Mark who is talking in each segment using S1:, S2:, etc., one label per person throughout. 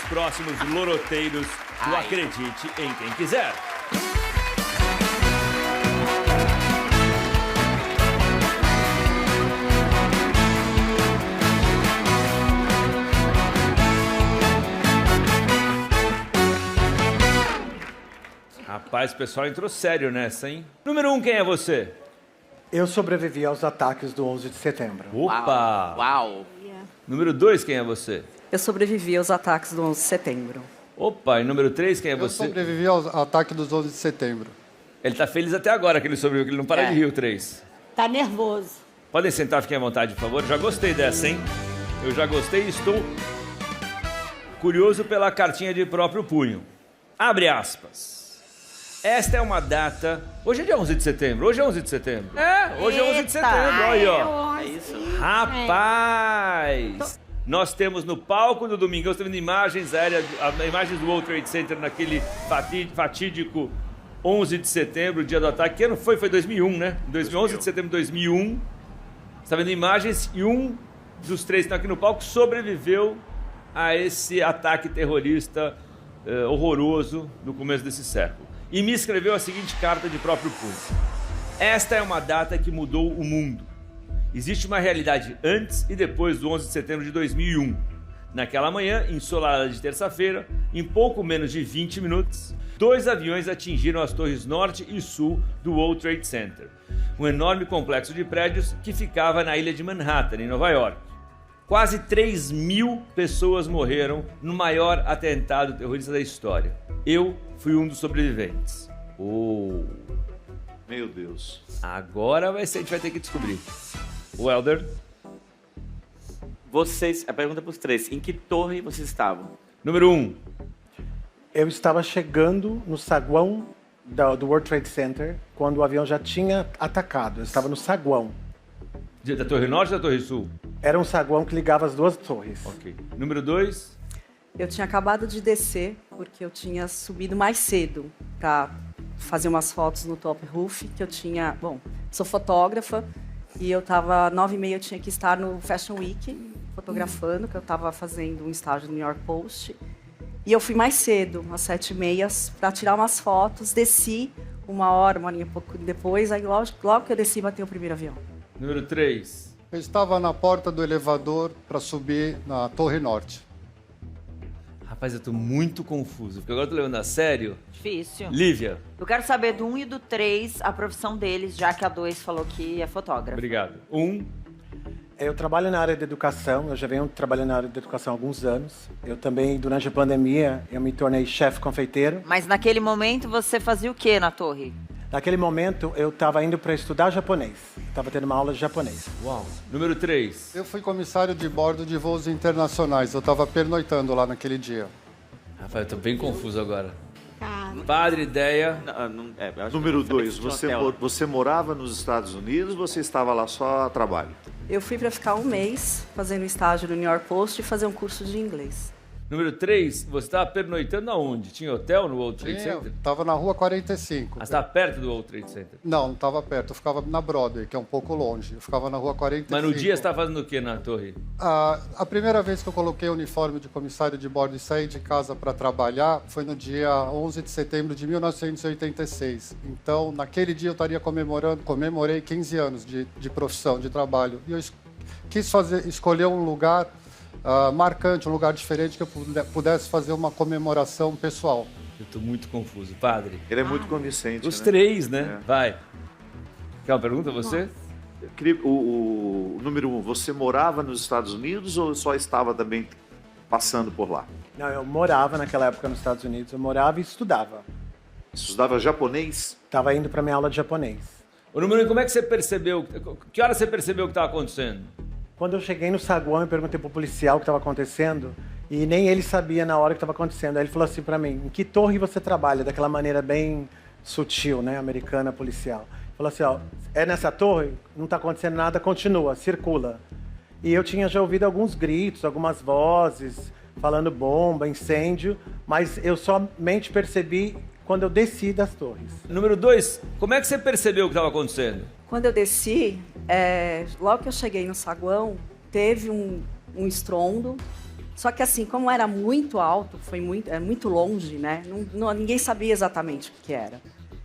S1: próximos loroteiros do Acredite em Quem Quiser. Rapaz, o pessoal entrou sério nessa, hein? Número 1, quem é você?
S2: Eu sobrevivi aos ataques do 11 de setembro.
S1: Opa!
S3: Uau!
S1: Número 2, quem é você?
S4: Eu sobrevivi aos ataques do 11 de setembro.
S1: Opa, e número 3, quem é
S5: Eu
S1: você?
S5: sobrevivi ao ataque dos 11 de setembro.
S1: Ele tá feliz até agora que ele sobreviveu, que ele não para de rir, o 3.
S6: Tá nervoso.
S1: Podem sentar, fiquem à vontade, por favor. Já gostei dessa, hein? Eu já gostei e estou curioso pela cartinha de próprio punho. Abre aspas. Esta é uma data... Hoje é dia 11 de setembro. Hoje é 11 de setembro. Hoje é 11 de setembro. Olha aí, ó.
S6: É isso.
S1: Rapaz! Nós temos no palco do Domingão, estamos vendo imagens aéreas, imagens do World Trade Center naquele fatídico 11 de setembro, dia do ataque. Que ano foi? Foi 2001, né? 11 de setembro de 2001. Você está vendo imagens e um dos 3 que estão aqui no palco sobreviveu a esse ataque terrorista horroroso no começo desse século. E me escreveu a seguinte carta de próprio punho. Esta é uma data que mudou o mundo. Existe uma realidade antes e depois do 11 de setembro de 2001. Naquela manhã, ensolarada de terça-feira, em pouco menos de 20 minutos, 2 aviões atingiram as torres norte e sul do World Trade Center, um enorme complexo de prédios que ficava na ilha de Manhattan, em Nova York. Quase 3.000 pessoas morreram no maior atentado terrorista da história. Eu fui um dos sobreviventes.
S7: Meu Deus.
S1: Agora a gente vai ter que descobrir. O Helder.
S3: Vocês, a pergunta para os 3, em que torre vocês estavam?
S1: Número 1.
S2: Eu estava chegando no saguão do World Trade Center quando o avião já tinha atacado. Eu estava no saguão.
S1: Da Torre Norte ou da Torre Sul?
S2: Era um saguão que ligava as duas torres.
S1: Ok. Número 2.
S4: Eu tinha acabado de descer, porque eu tinha subido mais cedo para fazer umas fotos no Top Roof, que eu tinha... Bom, sou fotógrafa e eu estava 9h30, eu tinha que estar no Fashion Week fotografando, que eu estava fazendo um estágio no New York Post. E eu fui mais cedo, às 7h30, para tirar umas fotos, desci 1 hora e pouco depois, aí logo que eu desci, bateu o primeiro avião.
S1: Número 3.
S5: Eu estava na porta do elevador para subir na Torre Norte.
S1: Rapaz, eu tô muito confuso, porque agora eu tô levando a sério.
S8: Difícil.
S1: Lívia.
S8: Eu quero saber do 1 e do 3, a profissão deles, já que a 2 falou que é fotógrafa.
S1: Obrigado. 1.
S2: Eu trabalho na área de educação, eu já venho trabalhando na área de educação há alguns anos. Eu também, durante a pandemia, eu me tornei chefe confeiteiro.
S8: Mas naquele momento você fazia o que na torre?
S2: Naquele momento, eu estava indo para estudar japonês. Estava tendo uma aula de japonês.
S1: Uau. Número 3.
S5: Eu fui comissário de bordo de voos internacionais. Eu estava pernoitando lá naquele dia.
S1: Rapaz, eu tô bem confuso agora.
S6: Tá.
S1: Padre, ideia.
S3: Eu acho
S7: Número
S3: que eu falei
S7: 2,
S3: que tinha hotel.
S7: você morava nos Estados Unidos ou você estava lá só a trabalho?
S4: Eu fui para ficar 1 mês fazendo estágio no New York Post e fazer um curso de inglês.
S1: Número 3, você estava pernoitando aonde? Tinha hotel no World Trade Center?
S5: Estava na rua 45.
S1: Ah, você estava perto do World Trade Center?
S5: Não estava perto. Eu ficava na Broadway, que é um pouco longe. Eu ficava na rua 45.
S1: Mas no dia você estava fazendo o que na torre?
S5: A primeira vez que eu coloquei o uniforme de comissário de bordo e saí de casa para trabalhar foi no dia 11 de setembro de 1986. Então, naquele dia eu estaria comemorei 15 anos de profissão, de trabalho. E eu quis escolher um lugar marcante, um lugar diferente que eu pudesse fazer uma comemoração pessoal.
S1: Eu tô muito confuso. Padre.
S7: Ele é muito convincente,
S1: Os
S7: né?
S1: 3, né?
S7: É.
S1: Vai. Quer uma pergunta, você?
S7: Eu queria- o número 1, você morava nos Estados Unidos ou só estava também passando por lá?
S2: Não, eu morava naquela época nos Estados Unidos. Eu morava e estudava.
S7: Você estudava japonês?
S2: Estava indo para minha aula de japonês.
S1: Ô, número 1, como é que você percebeu? Que hora você percebeu o que estava acontecendo?
S2: Quando eu cheguei no saguão, eu perguntei pro policial o que estava acontecendo e nem ele sabia na hora que estava acontecendo. Aí ele falou assim para mim, em que torre você trabalha? Daquela maneira bem sutil, né, americana, policial. Falou assim, ó, é nessa torre? Não está acontecendo nada, continua, circula. E eu tinha já ouvido alguns gritos, algumas vozes, falando bomba, incêndio, mas eu somente percebi quando eu desci das torres.
S1: Número 2, como é que você percebeu o que estava acontecendo?
S4: Quando eu desci, logo que eu cheguei no saguão, teve um estrondo Só que assim, como era muito alto, era muito longe, né? Ninguém sabia exatamente o que era.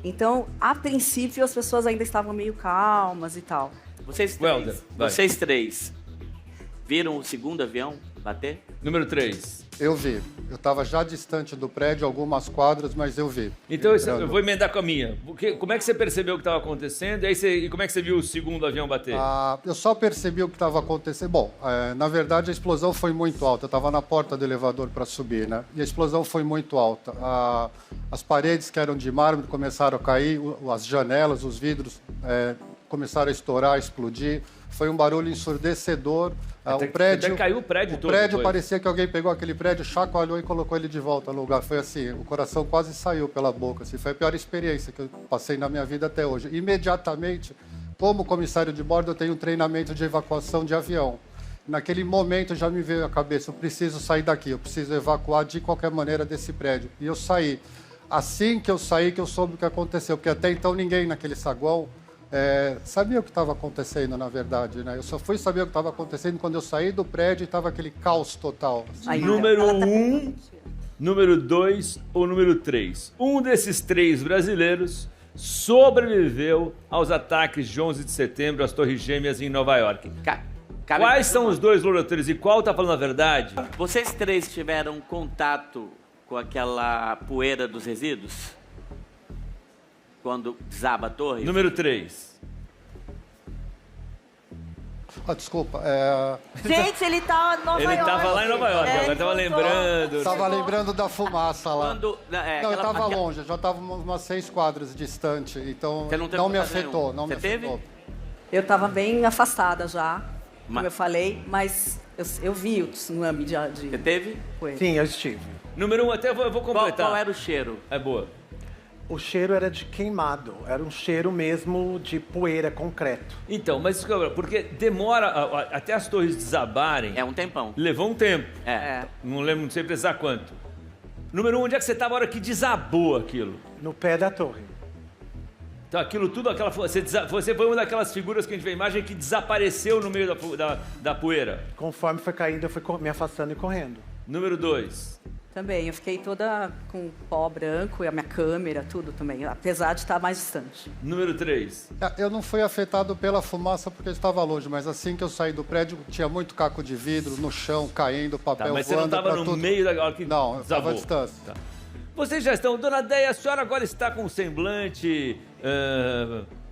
S4: Então, a princípio, as pessoas ainda estavam meio calmas e tal.
S3: Vocês três viram o segundo avião bater?
S1: Número 3.
S5: Eu vi. Eu estava já distante do prédio, algumas quadras, mas eu vi.
S1: Então, eu vou emendar com a minha. Como é que você percebeu o que estava acontecendo? E como é que você viu o segundo avião bater?
S5: Eu só percebi o que estava acontecendo. Bom, na verdade, a explosão foi muito alta. Eu estava na porta do elevador para subir, né? E a explosão foi muito alta. As paredes que eram de mármore começaram a cair, as janelas, os vidros começaram a estourar, a explodir. Foi um barulho ensurdecedor.
S1: Até caiu o prédio todo.
S5: O prédio
S1: depois.
S5: parecia que alguém pegou aquele prédio, chacoalhou e colocou ele de volta no lugar. Foi assim, o coração quase saiu pela boca. Assim, foi a pior experiência que eu passei na minha vida até hoje. Imediatamente, como comissário de bordo, eu tenho um treinamento de evacuação de avião. Naquele momento já me veio à cabeça, eu preciso sair daqui, eu preciso evacuar de qualquer maneira desse prédio. E eu saí. Assim que eu saí, que eu soube o que aconteceu, porque até então ninguém naquele saguão sabia o que estava acontecendo, na verdade, né? Eu só fui saber o que estava acontecendo quando eu saí do prédio e estava aquele caos total.
S4: Aí,
S1: Número
S4: ela tá
S1: 1, número 2 ou número 3? Um desses 3 brasileiros sobreviveu aos ataques de 11 de setembro às Torres Gêmeas em Nova York. Quais são os 2 locutores e qual tá falando a verdade?
S3: Vocês três tiveram contato com aquela poeira dos resíduos? Quando desaba a torre?
S1: Número 3.
S5: Desculpa.
S8: Gente, ele tá em Nova York.
S1: Ele tava lá em Nova York, agora tava lembrando.
S5: Estava lembrando da fumaça lá.
S3: Quando,
S5: Não, eu estava longe, eu já estava umas 6 quadras distante, então
S3: Você não teve
S5: não me
S3: contato
S5: afetou.
S3: nenhum.
S5: Não
S3: Você
S5: me
S3: teve?
S5: afetou.
S4: Eu estava bem afastada já, como
S3: Mas-
S4: eu falei, mas eu vi o tsunami de
S3: Você teve?
S4: poeira.
S2: Sim, eu estive.
S1: Número 1, até eu vou completar.
S3: Qual era o cheiro?
S1: É boa.
S2: O cheiro era de queimado, era um cheiro mesmo de poeira, concreto.
S1: Então, mas isso que eu- porque demora até as torres desabarem.
S3: É um tempão.
S1: Levou um tempo.
S3: É.
S1: Não lembro, não sei precisar quanto. Número 1, onde é que você estava a hora que desabou aquilo?
S2: No pé da torre.
S1: Então aquilo tudo, você foi uma daquelas figuras que a gente vê a imagem que desapareceu no meio da poeira.
S2: Conforme foi caindo, eu fui me afastando e correndo.
S1: Número 2.
S4: Também, eu fiquei toda com pó branco e a minha câmera, tudo também, apesar de estar mais distante.
S1: Número 3.
S5: Eu não fui afetado pela fumaça porque eu estava longe, mas assim que eu saí do prédio, tinha muito caco de vidro no chão, caindo, papel
S1: Tá, mas você não
S5: voando
S1: estava
S5: pra
S1: no
S5: tudo.
S1: meio da hora que
S5: Não, eu estava
S1: desabou.
S5: à distância.
S1: Tá. Vocês já estão... Dona Déia, a senhora agora está com um semblante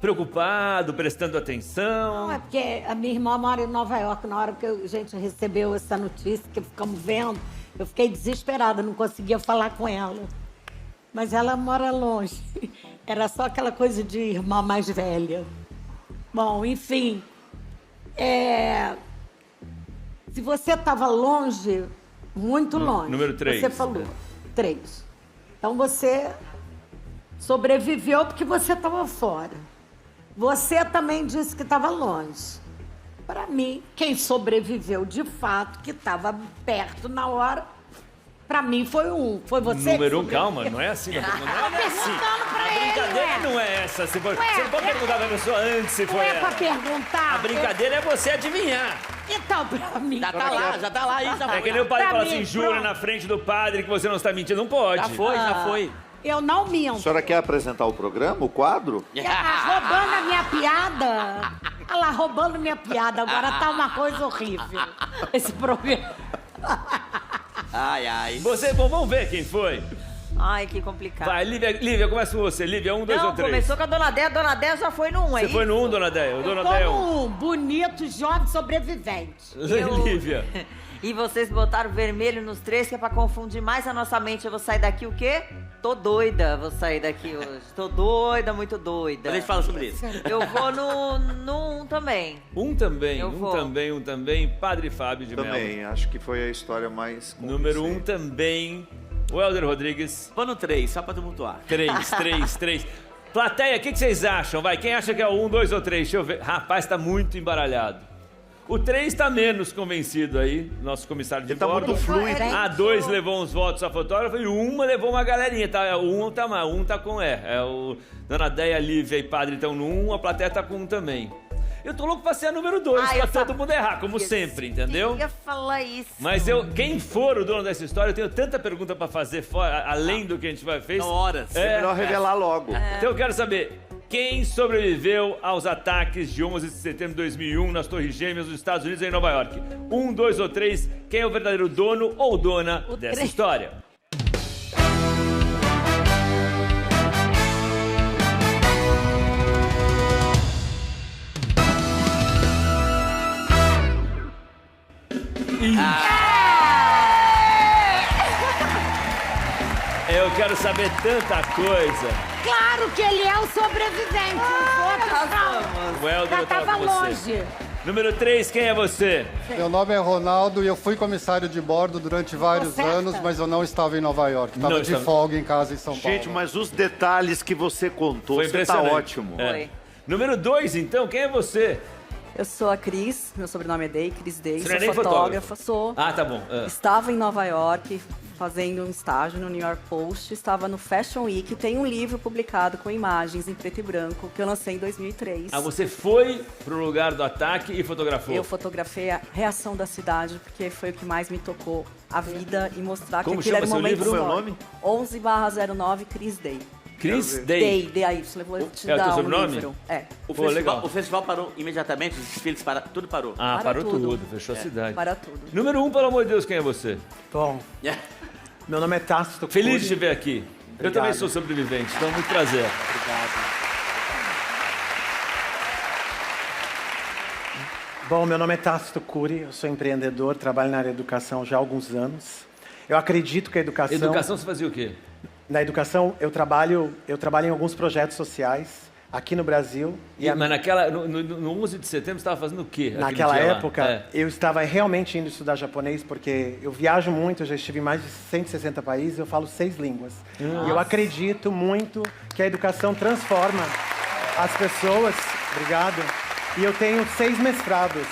S1: preocupado, prestando atenção.
S6: Não, é porque a minha irmã mora em Nova York. Na hora que a gente recebeu essa notícia, que ficamos vendo, eu fiquei desesperada, não conseguia falar com ela. Mas ela mora longe. Era só aquela coisa de irmã mais velha. Bom, enfim. Se você estava longe, muito longe.
S1: Número 3.
S6: Você falou. 3. Então você sobreviveu porque você estava fora. Você também disse que estava longe. Para mim, quem sobreviveu de fato, que estava perto na hora, para mim foi Foi você
S1: Número 1,
S6: que
S1: calma, não é assim. Não é assim.
S6: perguntando pra
S1: A
S6: ele,
S1: brincadeira
S6: ué.
S1: não é essa. Você não pode
S6: é-
S1: perguntar pra pessoa antes se
S6: Não
S1: foi
S6: é pra
S1: ela.
S6: perguntar.
S1: A brincadeira é você adivinhar.
S6: Então, para mim...
S3: Já tá lá, aí já
S1: É
S3: foi.
S1: que nem o padre
S6: Pra
S1: fala
S6: mim,
S1: assim, jura
S6: pronto.
S1: na frente do padre que você não está mentindo. Não pode.
S3: Já foi.
S6: Eu não
S7: A
S6: minto.
S7: senhora quer apresentar o programa, o quadro?
S6: Ela roubando a minha piada. Ela roubando minha piada. Agora tá uma coisa horrível. Esse programa.
S3: Ai.
S1: Bom, vamos ver quem foi.
S8: Ai, que complicado.
S1: Vai, Lívia, começa com você. Lívia, 1, 2
S8: Não,
S1: ou 3.
S8: começou com a Dona Déia. A Dona Déia já foi no 1,
S1: Você foi no 1, Dona Déia? O Dona Déia é 1.
S6: Como um bonito, jovem sobrevivente.
S1: Lívia.
S8: E vocês botaram vermelho nos 3, que é pra confundir mais a nossa mente. Eu vou sair daqui o quê? Tô doida, vou sair daqui hoje. Tô doida, muito doida.
S3: A gente fala sobre isso.
S8: Eu vou no 1 também.
S1: Um também,
S8: Eu vou.
S1: um também. Padre Fábio de Mello.
S7: Também, acho que foi a história mais
S1: Número 1
S7: convincente.
S1: também. O Helder Rodrigues.
S3: Vou no 3, só pra tumultuar.
S1: 3. Plateia, o que vocês acham? Vai, quem acha que é o 1, 2 ou 3? Deixa eu ver. Rapaz, tá muito embaralhado. O 3 tá menos convencido aí, nosso comissário de
S7: Ele tá
S1: bordo.
S7: muito fluido.
S1: A 2 levou uns votos a fotógrafa e uma levou uma galerinha, tá? O 1 tá com o Dona Déia, Lívia e Padre estão no 1, a plateia tá com 1 também. Eu tô louco pra ser a número 2,
S8: Ah,
S1: pra
S8: eu
S1: todo mundo errar, como sempre, entendeu?
S8: Eu ia falar isso.
S1: Mas quem for o dono dessa história, eu tenho tanta pergunta pra fazer fora, além do que a gente vai fazer.
S3: São horas.
S7: É melhor revelar logo.
S1: Então eu quero saber, quem sobreviveu aos ataques de 11 de setembro de 2001 nas Torres Gêmeas dos Estados Unidos e em Nova York? 1, 2 ou 3, quem é o verdadeiro dono ou dona dessa
S4: três.
S1: história? Eu quero saber tanta coisa.
S6: Claro que ele é o sobrevivente. Os outros não.
S1: O Helder,
S6: Já
S1: eu tava
S6: tava
S1: com você.
S6: longe.
S1: Número 3, quem é você?
S5: Meu nome é Ronaldo e eu fui comissário de bordo durante vários
S6: certa?
S5: anos, mas eu não estava em Nova York.
S1: Não
S5: Estava de
S1: estava.
S5: folga em casa em São Paulo.
S7: Gente, mas os detalhes que você contou,
S1: Foi
S7: você tá
S1: impressionante.
S7: ótimo.
S1: É.
S8: Foi.
S1: Número 2, então, quem é você?
S4: Eu sou a Cris, meu sobrenome é Day, Cris Day,
S1: Você
S4: sou
S1: não é nem
S4: fotógrafa, sou.
S1: Ah, tá bom.
S4: Estava em Nova York fazendo um estágio no New York Post, estava no Fashion Week, tem um livro publicado com imagens em preto e branco que eu lancei em 2003.
S1: Ah, você foi pro lugar do ataque e fotografou?
S4: Eu fotografei a reação da cidade, porque foi o que mais me tocou a vida e mostrar
S1: Como
S4: que aquilo era um
S1: chama seu
S4: momento
S1: livro?
S4: histórico.
S7: Qual é o
S4: 11/09 Cris Day.
S1: Chris
S7: Quero
S1: Day.
S4: Day, D-A-Y, eu vou te
S1: É o teu
S4: dar um
S1: sobrenome?
S4: livro. É,
S1: Pô, legal.
S3: O festival parou imediatamente, os desfiles pararam, tudo parou.
S1: Ah,
S4: Para
S1: parou
S4: tudo.
S1: tudo. Fechou a cidade.
S4: para tudo.
S1: Número 1, pelo amor de Deus, quem é você?
S2: Bom, meu nome é Tácito
S1: Feliz de te
S2: Cury.
S1: ver aqui. Eu
S2: Obrigado.
S1: também sou sobrevivente, então muito prazer.
S2: Bom, meu nome é Tácito Cury, eu sou empreendedor, trabalho na área de educação já há alguns anos. Eu acredito que a educação...
S1: Educação, você fazia o quê?
S2: Na educação, eu trabalho em alguns projetos sociais aqui no Brasil.
S1: Mas naquela, no 11 de setembro, você estava fazendo o quê? aquele
S2: Naquela
S1: dia lá?
S2: época,
S1: É.
S2: eu estava realmente indo estudar japonês, porque eu viajo muito, eu já estive em mais de 160 países, eu falo 6 línguas. E eu acredito muito que a educação transforma as pessoas. Obrigado. E eu tenho 6 mestrados.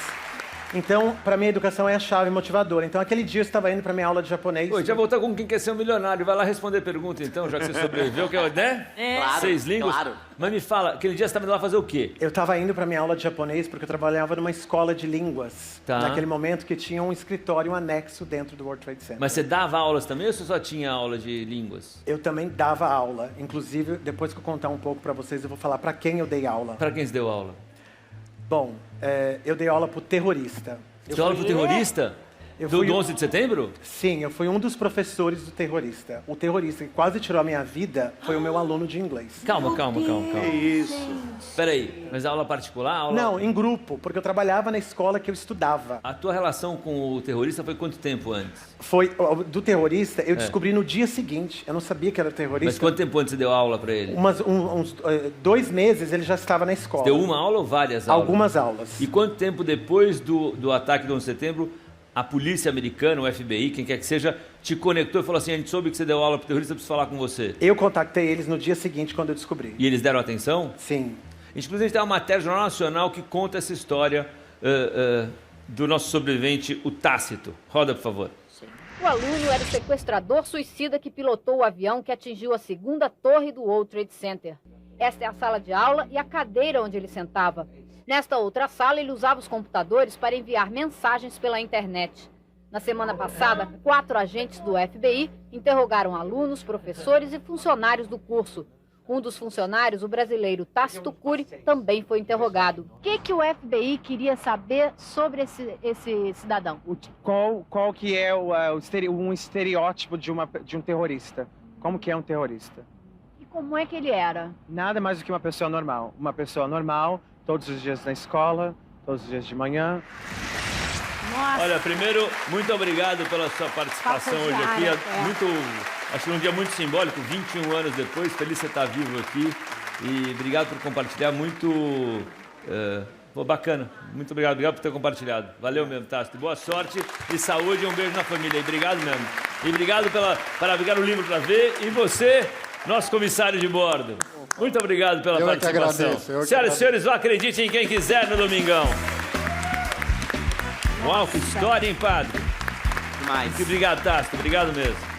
S2: Então, para mim, a educação é a chave motivadora. Então, aquele dia eu estava indo para minha aula de japonês.
S1: Oi, a gente vai voltar com quem quer ser um milionário. Vai lá responder pergunta, então, já que você sobreviveu, que é, né?
S3: Claro,
S1: 6 línguas.
S3: claro.
S1: Mas me fala, aquele dia você estava indo lá fazer o quê?
S2: Eu estava indo para minha aula de japonês porque eu trabalhava numa escola de línguas.
S1: Tá.
S2: Naquele momento que tinha um escritório, um anexo dentro do World Trade Center.
S1: Mas você dava aulas também ou você só tinha aula de línguas?
S2: Eu também dava aula. Inclusive, depois que eu contar um pouco para vocês, eu vou falar para quem eu dei aula.
S1: Para quem você deu aula?
S2: Bom, eu dei aula pro terrorista.
S1: Você deu aula pro terrorista?
S2: Eu
S1: Do
S2: fui
S1: 11 de setembro?
S2: Sim, eu fui um dos professores do terrorista. O terrorista que quase tirou a minha vida foi o meu aluno de inglês.
S1: Calma.
S7: Que isso.
S1: Peraí, mas aula particular? Aula...
S2: Não, em grupo, porque eu trabalhava na escola que eu estudava.
S1: A tua relação com o terrorista foi quanto tempo antes?
S2: Foi do terrorista, eu descobri no dia seguinte. Eu não sabia que era terrorista.
S1: Mas quanto tempo antes você deu aula pra ele?
S2: Uns 2 meses ele já estava na escola.
S1: Deu uma aula ou várias aulas?
S2: Algumas aulas.
S1: E quanto tempo depois do ataque do 11 de setembro, a polícia americana, o FBI, quem quer que seja, te conectou e falou assim, a gente soube que você deu aula pro terrorista, eu preciso falar com você.
S2: Eu contactei eles no dia seguinte, quando eu descobri.
S1: E eles deram atenção?
S2: Sim.
S1: Inclusive, tem uma matéria do Jornal Nacional que conta essa história do nosso sobrevivente, o Tácito. Roda, por favor.
S9: O aluno era o sequestrador suicida que pilotou o avião que atingiu a segunda torre do World Trade Center. Esta é a sala de aula e a cadeira onde ele sentava. Nesta outra sala, ele usava os computadores para enviar mensagens pela internet. Na semana passada, 4 agentes do FBI interrogaram alunos, professores e funcionários do curso. Um dos funcionários, o brasileiro Tácito Cury, também foi interrogado. O que o FBI queria saber sobre esse cidadão?
S10: Qual que é um estereótipo de um terrorista? Como que é um terrorista?
S9: E como é que ele era?
S10: Nada mais do que uma pessoa normal. Uma pessoa normal, todos os dias na escola, todos os dias de manhã.
S6: Nossa,
S1: Olha, primeiro, muito obrigado pela sua participação
S6: Papo
S1: hoje aqui.
S6: diário,
S1: Acho que um dia muito simbólico, 21 anos depois. Feliz você estar vivo aqui. E obrigado por compartilhar. Bacana. Muito obrigado. Obrigado por ter compartilhado. Valeu mesmo, Tácito. Boa sorte e saúde e um beijo na família. E obrigado mesmo. E obrigado para pegar o livro para ver. E você, nosso comissário de bordo. Muito obrigado pela participação. Senhoras e senhores, acreditem em quem quiser no Domingão. Uau, que história, hein, padre?
S3: Demais.
S1: Obrigado, Tácito. Obrigado mesmo.